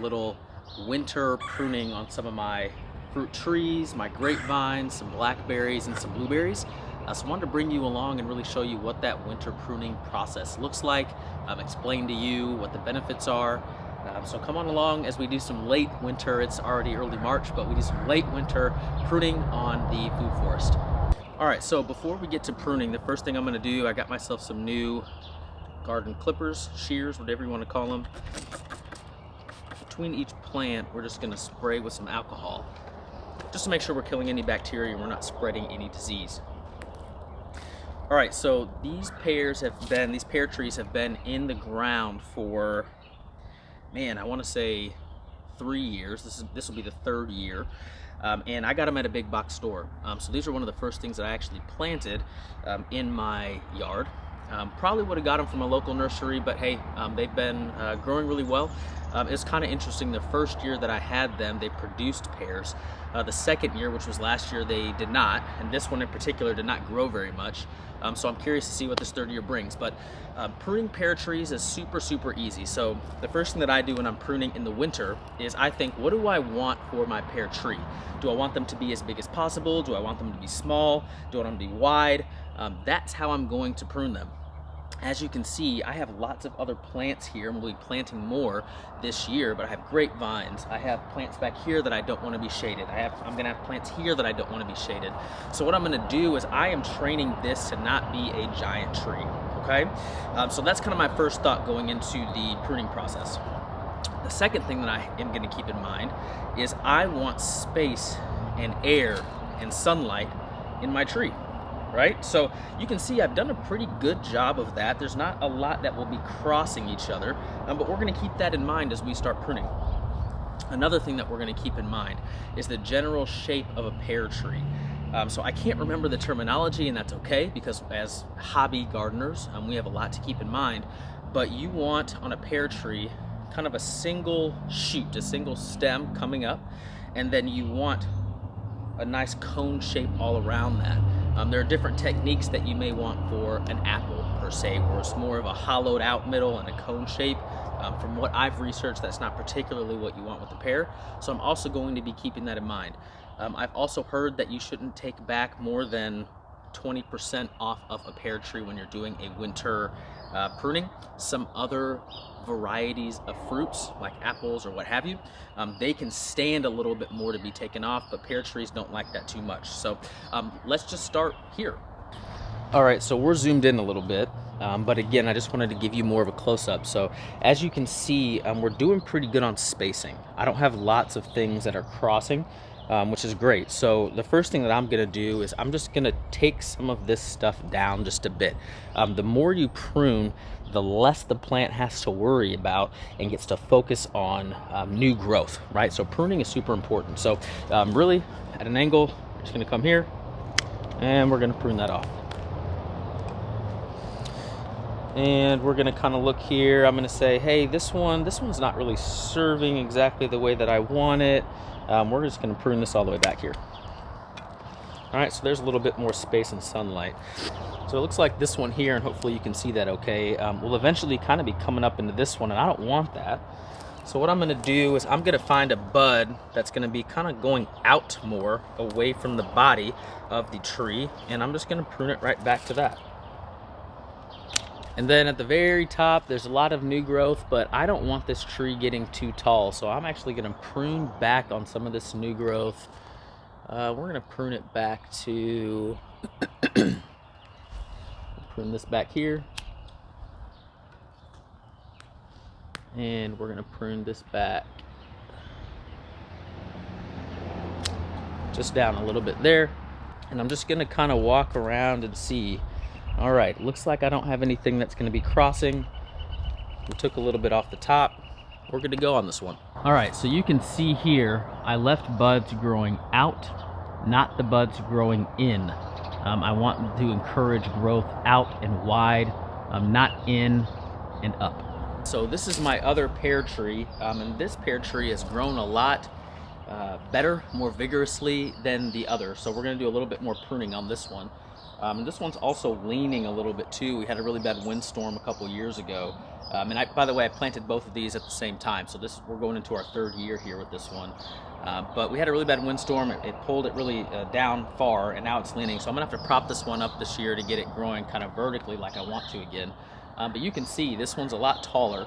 little winter pruning on some of my fruit trees, my grapevines, some blackberries and some blueberries. So I wanted to bring you along and really show you what that winter pruning process looks like, explain to you what the benefits are. So come on along as we do some late winter, it's already early March, but we do some late winter pruning on the food forest. All right, so before we get to pruning, the first thing I'm gonna do, I got myself some new garden clippers, shears, whatever you wanna call them. Between each plant, we're just gonna spray with some alcohol, just to make sure we're killing any bacteria and we're not spreading any disease. All right, so these pear trees have been in the ground for, man, I wanna say 3 years. This will be the 3rd year. And I got them at a big box store. So these are one of the first things that I actually planted in my yard. Probably would have got them from a local nursery, but hey, they've been growing really well. It's kind of interesting, the first year that I had them, they produced pears. The second year, which was last year, they did not, and this one in particular did not grow very much. So I'm curious to see what this 3rd year brings. But pruning pear trees is super easy. So the first thing that I do when I'm pruning in the winter is I think, what do I want for my pear tree? Do I want them to be as big as possible? Do I want them to be small? Do I want them to be wide? That's how I'm going to prune them. As you can see, I have lots of other plants here. I'm going to be planting more this year, but I have grapevines. I have plants back here that I don't want to be shaded. I'm going to have plants here that I don't want to be shaded. So what I'm going to do is I am training this to not be a giant tree, okay? So that's kind of my first thought going into the pruning process. The second thing that I am going to keep in mind is I want space and air and sunlight in my tree. Right? So you can see I've done a pretty good job of that. There's not a lot that will be crossing each other, but we're going to keep that in mind as we start pruning. Another thing that we're going to keep in mind is the general shape of a pear tree. So I can't remember the terminology, and that's okay, because as hobby gardeners, we have a lot to keep in mind, but you want on a pear tree kind of a single shoot, a single stem coming up, and then you want a nice cone shape all around that. There are different techniques that you may want for an apple per se, where it's more of a hollowed out middle and a cone shape. From what I've researched, that's not particularly what you want with the pear, so I'm also going to be keeping that in mind. I've also heard that you shouldn't take back more than 20% off of a pear tree when you're doing a winter pruning. Some other varieties of fruits like apples or what have you, they can stand a little bit more to be taken off, but pear trees don't like that too much. So let's just start here. All right, so we're zoomed in a little bit, but again, I just wanted to give you more of a close-up. So as you can see, we're doing pretty good on spacing. I don't have lots of things that are crossing, which is great. So the first thing that I'm gonna do is I'm just gonna take some of this stuff down just a bit. The more you prune, the less the plant has to worry about and gets to focus on new growth, right? So pruning is super important. So really at an angle, we're just gonna come here and we're gonna prune that off. And we're gonna kind of look here. I'm gonna say, hey, this one's not really serving exactly the way that I want it. We're just gonna prune this all the way back here. All right, so there's a little bit more space and sunlight. So it looks like this one here, and hopefully you can see that okay, will eventually kind of be coming up into this one, and I don't want that. So what I'm gonna do is I'm gonna find a bud that's gonna be kind of going out more away from the body of the tree, and I'm just gonna prune it right back to that. And then at the very top, there's a lot of new growth, but I don't want this tree getting too tall, so I'm actually gonna prune back on some of this new growth. We're gonna prune it back to, prune this back here. And we're gonna prune this back just down a little bit there. And I'm just gonna kind of walk around and see. All right, looks like I don't have anything that's gonna be crossing. We took a little bit off the top. We're good to go on this one. All right, so you can see here, I left buds growing out, not the buds growing in. I want to encourage growth out and wide, not in and up. So this is my other pear tree, and this pear tree has grown a lot better, more vigorously than the other. So we're gonna do a little bit more pruning on this one. And this one's also leaning a little bit too. We had a really bad windstorm a couple years ago. By the way, I planted both of these at the same time, so we're going into our 3rd year here with this one. But we had a really bad windstorm. It pulled it really down far, and now it's leaning. So I'm gonna have to prop this one up this year to get it growing kind of vertically like I want to again. But you can see this one's a lot taller.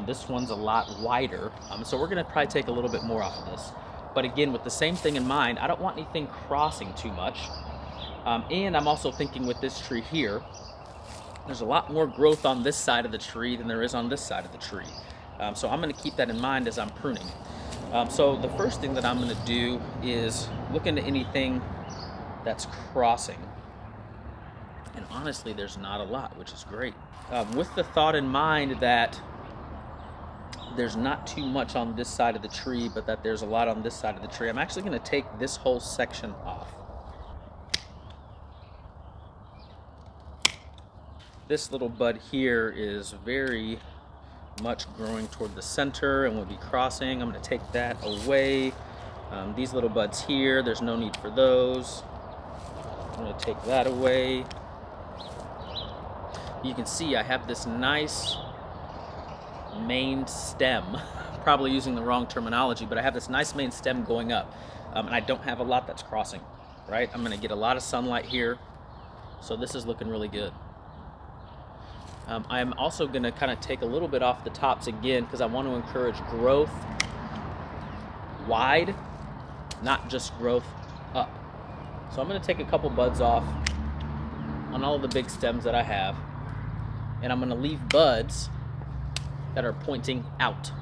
This one's a lot wider. So we're gonna probably take a little bit more off of this. But again, with the same thing in mind, I don't want anything crossing too much. And I'm also thinking with this tree here, there's a lot more growth on this side of the tree than there is on this side of the tree. So I'm going to keep that in mind as I'm pruning. So the first thing that I'm going to do is look into anything that's crossing. And honestly, there's not a lot, which is great. With the thought in mind that there's not too much on this side of the tree, but that there's a lot on this side of the tree, I'm actually going to take this whole section off. This little bud here is very much growing toward the center and will be crossing. I'm going to take that away. These little buds here, there's no need for those. I'm going to take that away. You can see I have this nice main stem, probably using the wrong terminology, but I have this nice main stem going up, and I don't have a lot that's crossing, right? I'm going to get a lot of sunlight here, so this is looking really good. I'm also going to kind of take a little bit off the tops again because I want to encourage growth wide, not just growth up. So I'm going to take a couple buds off on all of the big stems that I have, and I'm going to leave buds that are pointing out.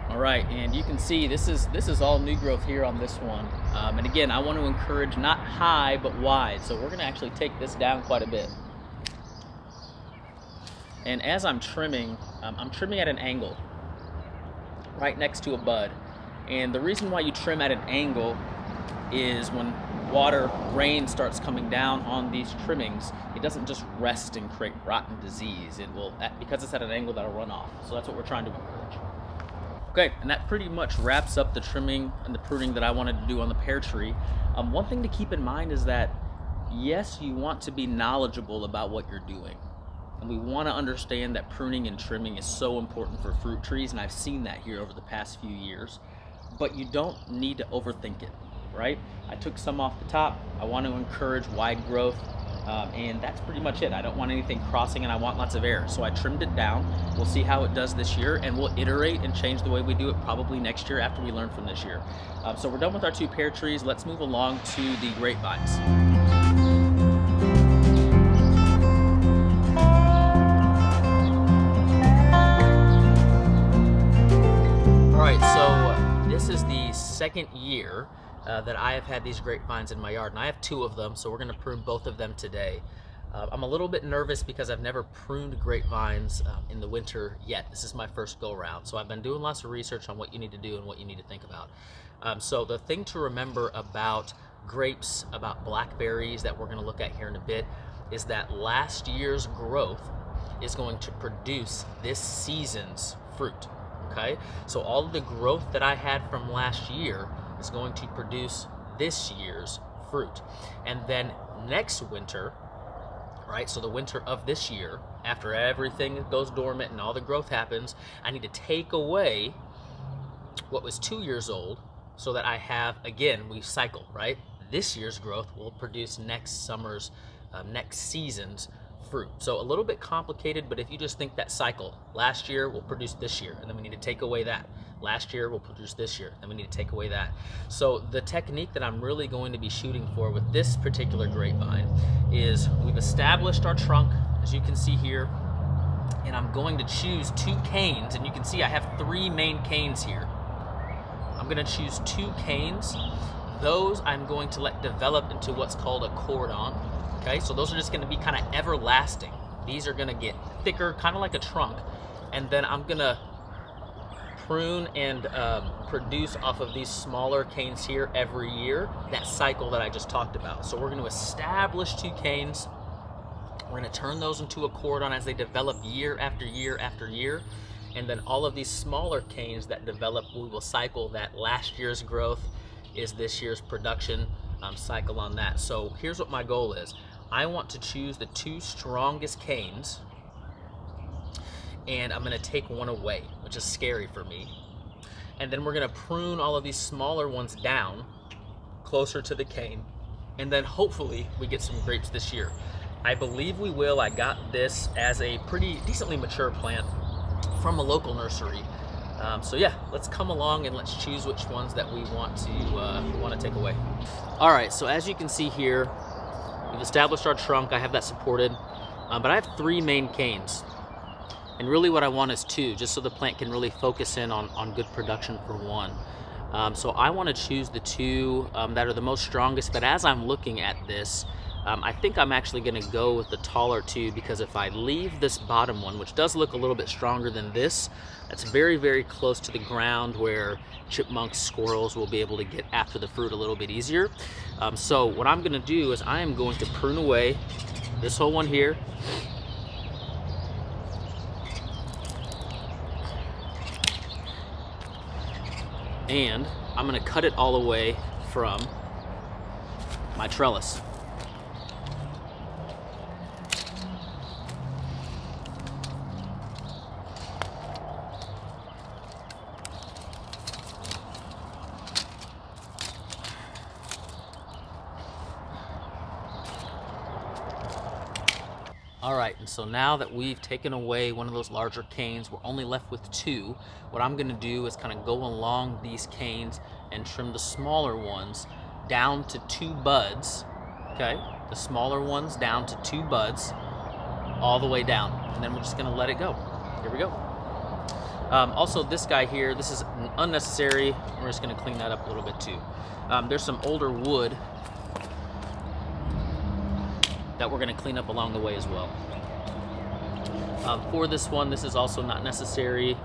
All right, and you can see this is all new growth here on this one. And again, I want to encourage not high but wide, so we're going to actually take this down quite a bit. And as I'm trimming at an angle right next to a bud. And the reason why you trim at an angle is when rain starts coming down on these trimmings, it doesn't just rest and create rot and disease. It will, because it's at an angle, that'll run off. So that's what we're trying to encourage. Okay, and that pretty much wraps up the trimming and the pruning that I wanted to do on the pear tree. One thing to keep in mind is that, yes, you want to be knowledgeable about what you're doing. And we want to understand that pruning and trimming is so important for fruit trees, and I've seen that here over the past few years. But you don't need to overthink it, right? I took some off the top. I want to encourage wide growth, and that's pretty much it. I don't want anything crossing, and I want lots of air. So I trimmed it down. We'll see how it does this year, and we'll iterate and change the way we do it probably next year after we learn from this year. So we're done with our 2 pear trees. Let's move along to the grapevines. All right, so this is the second year that I have had these grapevines in my yard, and I have 2 of them, so we're going to prune both of them today. I'm a little bit nervous because I've never pruned grapevines in the winter yet. This is my first go around, so I've been doing lots of research on what you need to do and what you need to think about. So the thing to remember about grapes, about blackberries that we're going to look at here in a bit, is that last year's growth is going to produce this season's fruit. Okay, so all of the growth that I had from last year is going to produce this year's fruit. And then next winter, right, so the winter of this year, after everything goes dormant and all the growth happens, I need to take away what was 2 years old so that I have, again, we cycle, right? This year's growth will produce next season's fruit. So a little bit complicated, but if you just think that cycle, last year will produce this year, and then we need to take away that. Last year will produce this year, then we need to take away that. So the technique that I'm really going to be shooting for with this particular grapevine is we've established our trunk, as you can see here, and I'm going to choose 2 canes, and you can see I have 3 main canes here. I'm going to choose 2 canes. Those I'm going to let develop into what's called a cordon. Okay, so those are just going to be kind of everlasting. These are going to get thicker, kind of like a trunk, and then I'm going to prune and produce off of these smaller canes here every year, that cycle that I just talked about. So we're going to establish 2 canes. We're going to turn those into a cordon as they develop year after year after year. And then all of these smaller canes that develop, we will cycle that last year's growth is this year's production, cycle on that. So here's what my goal is. I want to choose the 2 strongest canes, and I'm going to take one away, which is scary for me. And then we're going to prune all of these smaller ones down closer to the cane, and then hopefully we get some grapes this year. I believe we will. I got this as a pretty decently mature plant from a local nursery. So yeah, let's come along and let's choose which ones that we want to take away. All right, so as you can see here, we've established our trunk. I have that supported, but I have 3 main canes. And really what I want is 2, just so the plant can really focus in on good production for 1. So I want to choose the 2 that are the most strongest, but as I'm looking at this, I think I'm actually going to go with the taller 2, because if I leave this bottom one, which does look a little bit stronger than this, that's very, very close to the ground where chipmunks, squirrels will be able to get after the fruit a little bit easier. So what I'm going to do is I am going to prune away this whole one here. And I'm going to cut it all away from my trellis. All right, and so now that we've taken away one of those larger canes, we're only left with 2. What I'm gonna do is kind of go along these canes and trim the smaller ones down to 2 buds, okay? The smaller ones down to 2 buds, all the way down. And then we're just gonna let it go. Here we go. Also, this guy here, this is unnecessary. We're just gonna clean that up a little bit too. There's some older wood that we're going to clean up along the way as well. For this one, this is also not necessary.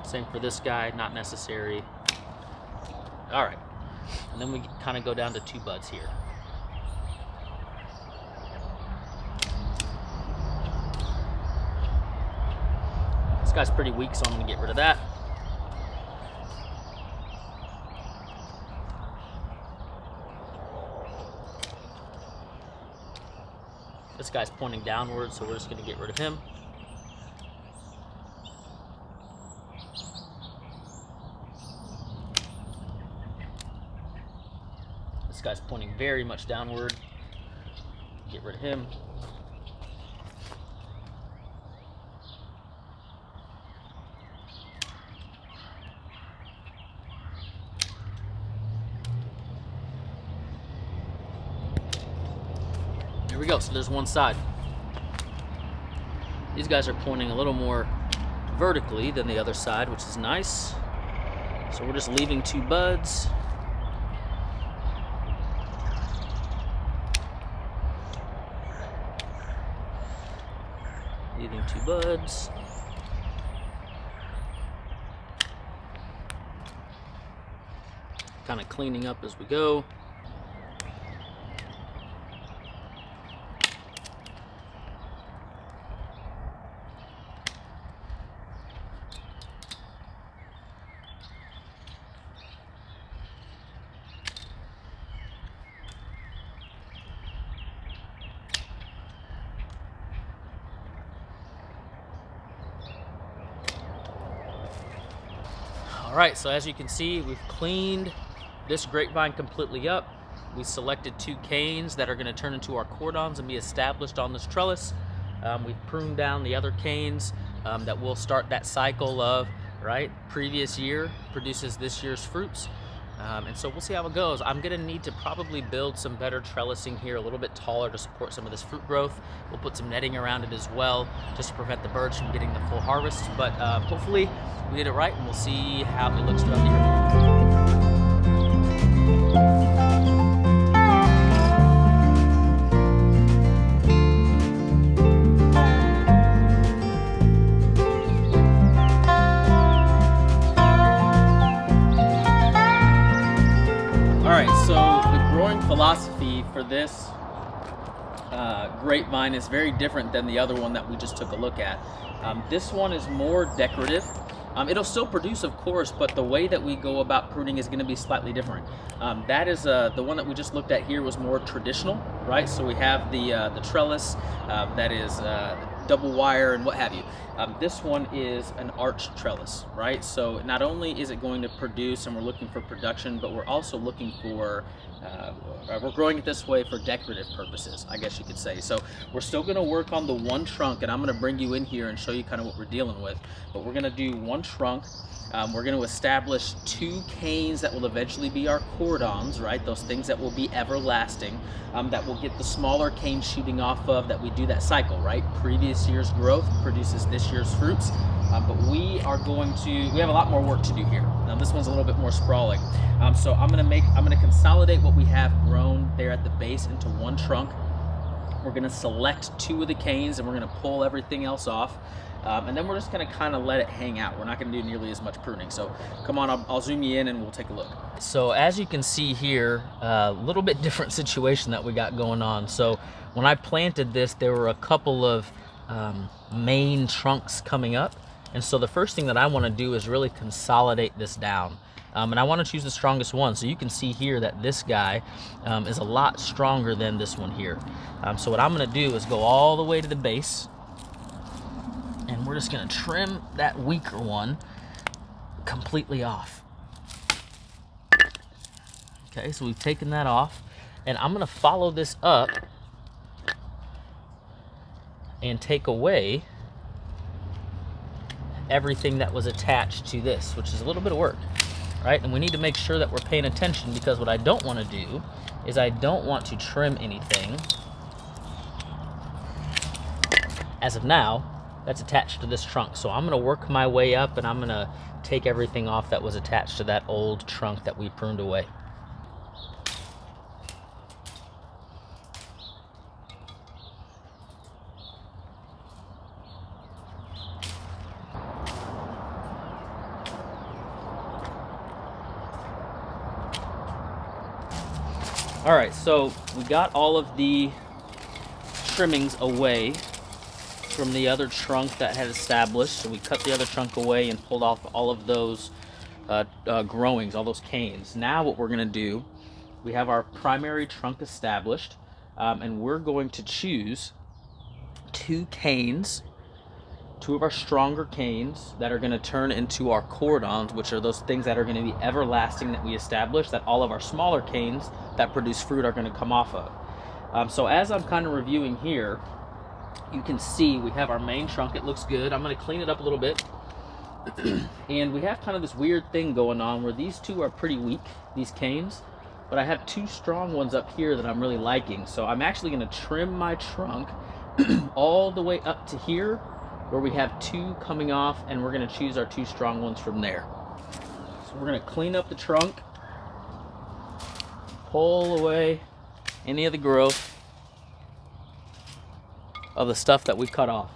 Same for this guy, not necessary. All right, and then we kind of go down to 2 buds here. This guy's pretty weak, so I'm going to get rid of that. This guy's pointing downward, so we're just going to get rid of him. This guy's pointing very much downward. Get rid of him. There we go, so there's one side. These guys are pointing a little more vertically than the other side, which is nice. So we're just leaving 2 buds. Leaving 2 buds. Kind of cleaning up as we go. All right, so as you can see, we've cleaned this grapevine completely up. We selected 2 canes that are going to turn into our cordons and be established on this trellis. We've pruned down the other canes that will start that cycle of, right, previous year produces this year's fruits. And so we'll see how it goes. I'm going to need to probably build some better trellising here, a little bit taller to support some of this fruit growth. We'll put some netting around it as well, just to prevent the birds from getting the full harvest. But hopefully we did it right, and we'll see how it looks throughout the year. Alright, so the growing philosophy for this grapevine is very different than the other one that we just took a look at. This one is more decorative. It'll still produce, of course, but the way that we go about pruning is going to be slightly different. That is the one that we just looked at here was more traditional, right? So we have the trellis that is double wire and what have you. This one is an arch trellis, right? So not only is it going to produce, and we're looking for production, but we're also looking for we're growing it this way for decorative purposes, I guess you could say. So we're still going to work on the one trunk, and I'm going to bring you in here and show you kind of what we're dealing with. But we're going to do one trunk. We're going to establish 2 canes that will eventually be our cordons, right? Those things that will be everlasting, that will get the smaller canes shooting off of, that we do that cycle, right? Previous year's growth produces this year's fruits. But we have a lot more work to do here. Now this one's a little bit more sprawling. So I'm gonna consolidate what we have grown there at the base into one trunk. We're gonna select 2 of the canes and we're gonna pull everything else off. And then we're just gonna kind of let it hang out. We're not gonna do nearly as much pruning. So come on, I'll zoom you in and we'll take a look. So as you can see here, a little bit different situation that we got going on. So when I planted this, there were a couple of main trunks coming up. And so the first thing that I want to do is really consolidate this down. And I want to choose the strongest one. So you can see here that this guy is a lot stronger than this one here. So what I'm going to do is go all the way to the base. And we're just going to trim that weaker one completely off. Okay, so we've taken that off. And I'm going to follow this up and take away everything that was attached to this, which is a little bit of work, right? And we need to make sure that we're paying attention, because what I don't want to do is I don't want to trim anything as of now that's attached to this trunk. So I'm going to work my way up and I'm going to take everything off that was attached to that old trunk that we pruned away. All right, so we got all of the trimmings away from the other trunk that had established. So we cut the other trunk away and pulled off all of those growings, all those canes. Now what we're gonna do, we have our primary trunk established, and we're going to choose 2 canes, 2 of our stronger canes that are going to turn into our cordons, which are those things that are going to be everlasting that we established, that all of our smaller canes that produce fruit are going to come off of. So as I'm kind of reviewing here, you can see we have our main trunk. It looks good. I'm going to clean it up a little bit. And we have kind of this weird thing going on where these 2 are pretty weak, these canes, but I have 2 strong ones up here that I'm really liking. So I'm actually going to trim my trunk all the way up to here, where we have 2 coming off, and we're going to choose our 2 strong ones from there. So we're going to clean up the trunk, pull away any of the growth of the stuff that we cut off.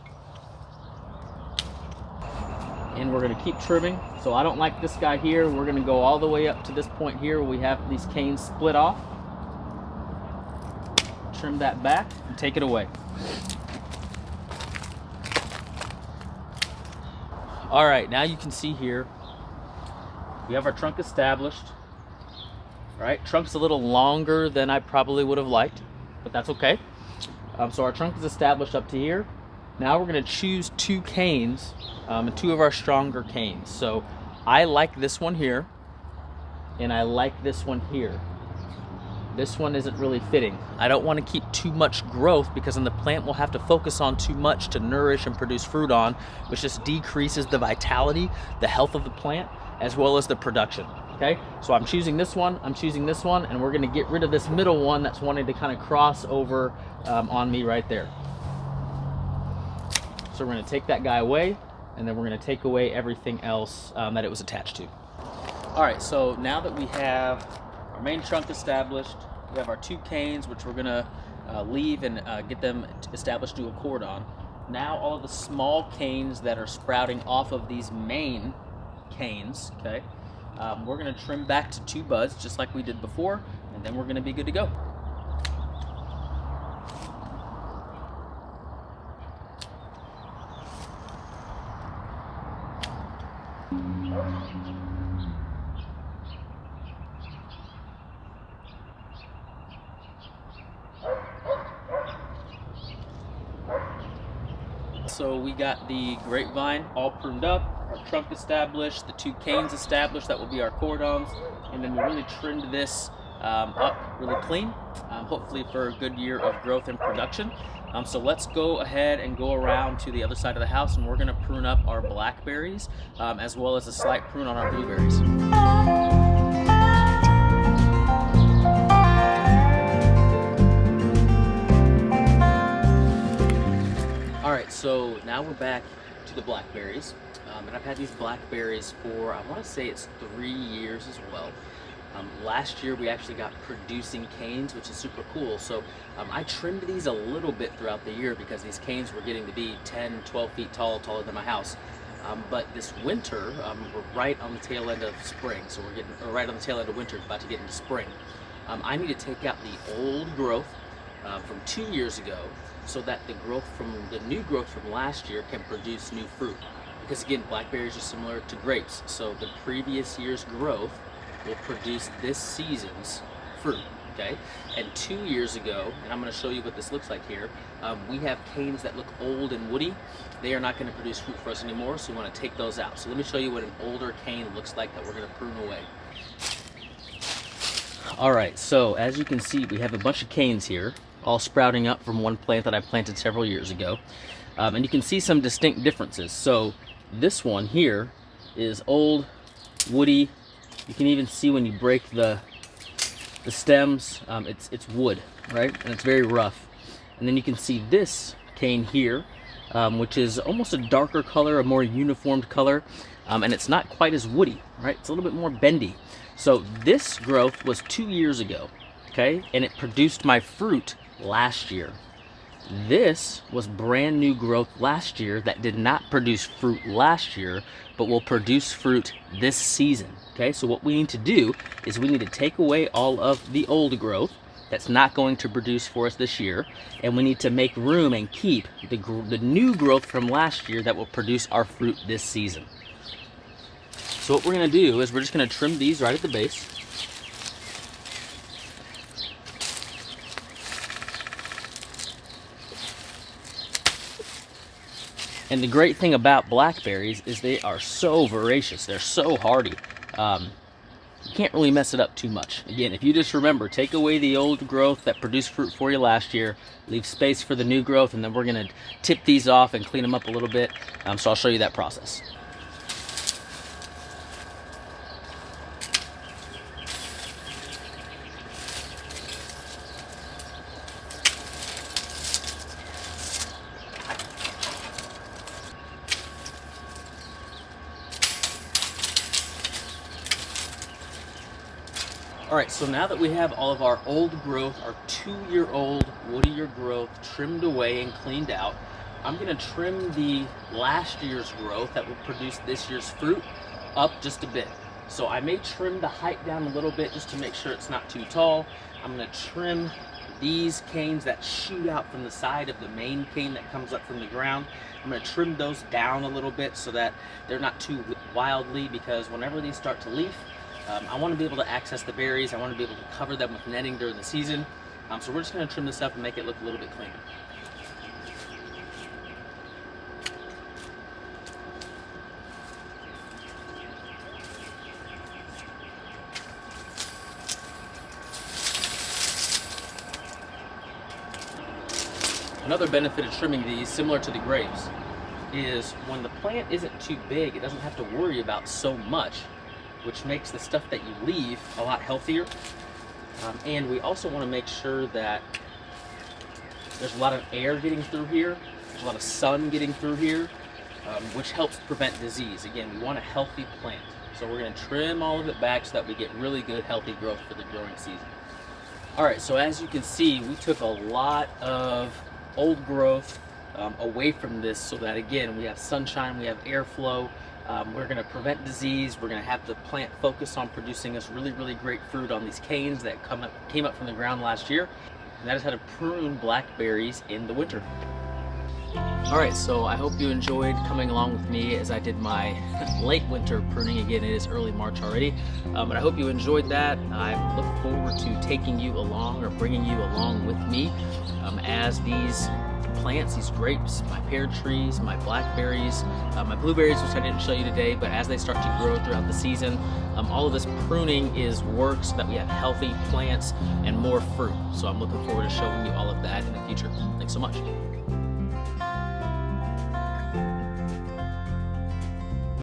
And we're going to keep trimming. So I don't like this guy here. We're going to go all the way up to this point here where we have these canes split off. Trim that back and take it away. All right, now you can see here, we have our trunk established. All right, trunk's a little longer than I probably would have liked, but that's okay. So our trunk is established up to here. Now we're gonna choose 2 canes, and 2 of our stronger canes. So I like this one here, and I like this one here. This one isn't really fitting. I don't want to keep too much growth, because then the plant will have to focus on too much to nourish and produce fruit on, which just decreases the vitality, the health of the plant, as well as the production. Okay, so I'm choosing this one, I'm choosing this one, and we're gonna get rid of this middle one that's wanting to kind of cross over on me right there. So we're gonna take that guy away, and then we're gonna take away everything else that it was attached to. All right, so now that we have our main trunk established, we have our 2 canes, which we're gonna leave and get them established to a cordon. Now all of the small canes that are sprouting off of these main canes, okay, we're gonna trim back to 2 buds, just like we did before, and then we're gonna be good to go. so we got the grapevine all pruned up, our trunk established, the 2 canes established, that will be our cordons, and then we really trimmed this up really clean, hopefully for a good year of growth and production. So let's go ahead and go around to the other side of the house, and we're going to prune up our blackberries as well as a slight prune on our blueberries. Alright, so now we're back to the blackberries, and I've had these blackberries for, I want to say it's 3 years as well. Last year we actually got producing canes, which is super cool. So I trimmed these a little bit throughout the year because these canes were getting to be 10, 12 feet tall, taller than my house. But this winter, we're right on the tail end of spring, so we're getting, or right on the tail end of winter, about to get into spring. I need to take out the old growth from 2 years ago, so that the new growth from last year can produce new fruit. Because again, blackberries are similar to grapes, so the previous year's growth will produce this season's fruit, okay? And 2 years ago, and I'm going to show you what this looks like here, we have canes that look old and woody. They are not going to produce fruit for us anymore, so we want to take those out. So let me show you what an older cane looks like that we're going to prune away. Alright, so as you can see, we have a bunch of canes here, all sprouting up from one plant that I planted several years ago. And you can see some distinct differences. So this one here is old, woody. You can even see when you break the stems, it's wood, right? And it's very rough. And then you can see this cane here, which is almost a darker color, a more uniformed color, and it's not quite as woody, right? It's a little bit more bendy. So this growth was 2 years ago, okay? And it produced my fruit last year. This was brand new growth last year that did not produce fruit last year, but will produce fruit this season. Okay, so what we need to do is we need to take away all of the old growth that's not going to produce for us this year, and we need to make room and keep the new growth from last year that will produce our fruit this season. So what we're going to do is we're just going to trim these right at the base. And the great thing about blackberries is they are so voracious. They're so hardy. You can't really mess it up too much. Again, if you just remember, take away the old growth that produced fruit for you last year, leave space for the new growth, and then we're going to tip these off and clean them up a little bit. So I'll show you that process. Alright, so now that we have all of our old growth, our 2-year-old woodier growth trimmed away and cleaned out, I'm going to trim the last year's growth that will produce this year's fruit up just a bit. So I may trim the height down a little bit just to make sure it's not too tall. I'm going to trim these canes that shoot out from the side of the main cane that comes up from the ground. I'm going to trim those down a little bit so that they're not too wildly, because whenever these start to leaf, I want to be able to access the berries. I want to be able to cover them with netting during the season. So we're just going to trim this up and make it look a little bit cleaner. Another benefit of trimming these, similar to the grapes, is when the plant isn't too big, it doesn't have to worry about so much, which makes the stuff that you leave a lot healthier. And we also want to make sure that there's a lot of air getting through here, there's a lot of sun getting through here, which helps prevent disease. Again, we want a healthy plant. So we're going to trim all of it back so that we get really good healthy growth for the growing season. Alright, so as you can see, we took a lot of old growth away from this so that, again, we have sunshine, we have airflow. We're going to prevent disease. We're going to have the plant focus on producing us really, really great fruit on these canes that came up from the ground last year. And that is how to prune blackberries in the winter. Alright, so I hope you enjoyed coming along with me as I did my late winter pruning. Again, it is early March already, but I hope you enjoyed that. I look forward to taking you along or bringing you along with me as these plants, these grapes, my pear trees, my blackberries, my blueberries, which I didn't show you today, but as they start to grow throughout the season, all of this pruning is work so that we have healthy plants and more fruit. So I'm looking forward to showing you all of that in the future. Thanks so much.